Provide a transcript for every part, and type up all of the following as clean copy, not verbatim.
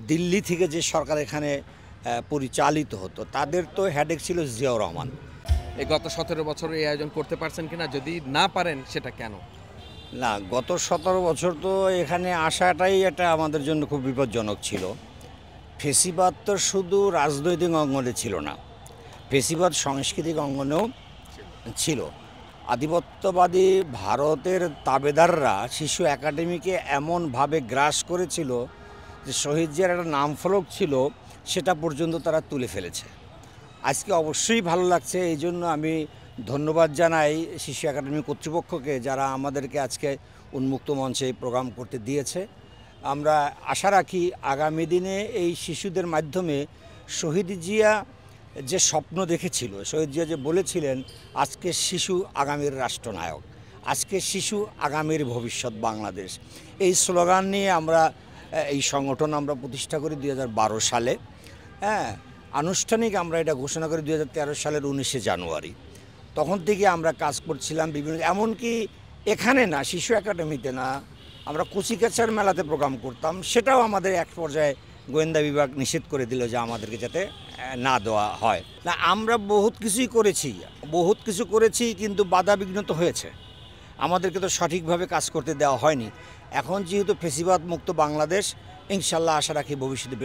দিল্লি থেকে যে সরকার এখানে পরিচালিত হতো তাদের তো হেডেক ছিল জিয়াউর রহমান। এই গত ১৭ বছর এই আয়োজন করতে পারছেন কিনা, যদি না পারেন সেটা কেন? না, গত ১৭ বছর তো এখানে আসাটাই এটা আমাদের জন্য খুব বিপজ্জনক ছিল। ফেসিবাদ তো শুধু রাজনৈতিক অঙ্গনে ছিল না, ফেসিবাদ সাংস্কৃতিক অঙ্গনেও ছিল। আধিপত্যবাদী ভারতের তাবেদাররা শিশু একাডেমিকে এমনভাবে গ্রাস করেছিল যে শহীদ জিয়ার একটা নাম ফলক ছিল সেটা পর্যন্ত তারা তুলে ফেলেছে। আজকে অবশ্যই ভালো লাগছে, এই জন্য আমি ধন্যবাদ জানাই শিশু একাডেমি কর্তৃপক্ষকে, যারা আমাদেরকে আজকে উন্মুক্ত মঞ্চে এই প্রোগ্রাম করতে দিয়েছে। আমরা আশা রাখি আগামী দিনে এই শিশুদের মাধ্যমে শহীদ জিয়া যে স্বপ্ন দেখেছিল, শহীদ জিয়া যে বলেছিলেন আজকে শিশু আগামীর রাষ্ট্রনায়ক, আজকে শিশু আগামীর ভবিষ্যৎ বাংলাদেশ, এই স্লোগান নিয়ে আমরা এই সংগঠন আমরা প্রতিষ্ঠা করি ২০১২ সালে। আনুষ্ঠানিক আমরা এটা ঘোষণা করি ২০১৩ সালের ১৯শে জানুয়ারি। তখন থেকে আমরা কাজ করছিলাম বিভিন্ন, এমনকি এখানে না, শিশু একাডেমিতে না, আমরা কচিকাচার মেলাতে প্রোগ্রাম করতাম, সেটাও আমাদের এক পর্যায়ে গোয়েন্দা বিভাগ নিষেধ করে দিল যে আমাদেরকে যাতে না দেওয়া হয়। না, আমরা বহুত কিছু করেছি কিন্তু বাধা বিঘ্ন তো হয়েছে, আমাদেরকে তো সঠিকভাবে কাজ করতে দেওয়া হয়নি। এখন যেহেতু ফেসিবাদ মুক্ত বাংলাদেশ, ইনশাল্লাহ আশা রাখি ভবিষ্যতে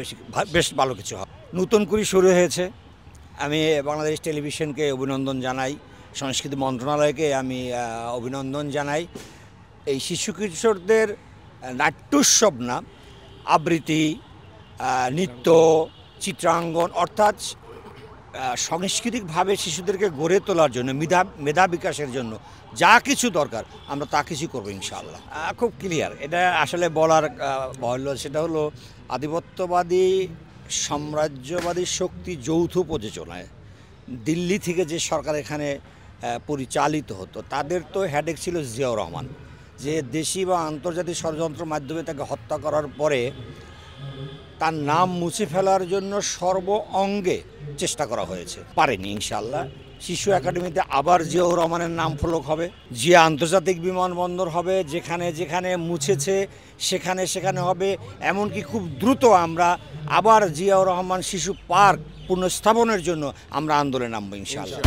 বেশ ভালো কিছু হবে। নতুন করে শুরু হয়েছে। আমি বাংলাদেশ টেলিভিশনকে অভিনন্দন জানাই, সংস্কৃতি মন্ত্রণালয়কে আমি অভিনন্দন জানাই। এই শিশু কিশোরদের নাট্যোৎসব না, আবৃত্তি, নৃত্য, চিত্রাঙ্গন, অর্থাৎ সাংস্কৃতিকভাবে শিশুদেরকে গড়ে তোলার জন্য, মেধা বিকাশের জন্য যা কিছু দরকার আমরা তা কিছু করবো ইনশাআল্লাহ। খুব ক্লিয়ার, এটা আসলে বলার বলল, সেটা হলো আধিপত্যবাদী সাম্রাজ্যবাদী শক্তি যৌথ প্রযোজনায় দিল্লি থেকে যে সরকার এখানে পরিচালিত হতো তাদের তো হেডেক ছিল জিয়াউর রহমান, যে দেশি বা আন্তর্জাতিক ষড়যন্ত্রের মাধ্যমে তাকে হত্যা করার পরে তার নাম মুছে ফেলার জন্য সর্ব অঙ্গে চেষ্টা করা হয়েছে, পারেনি। ইনশাআল্লাহ শিশু একাডেমিতে আবার জিয়াউর রহমানের নাম ফলক হবে, জিয়া আন্তর্জাতিক বিমানবন্দর হবে, যেখানে যেখানে মুছেছে সেখানে হবে। এমনকি খুব দ্রুত আমরা আবার জিয়াউর রহমান শিশু পার্ক পুনঃস্থাপনের জন্য আমরা আন্দোলনে নামবো ইনশাআল্লাহ।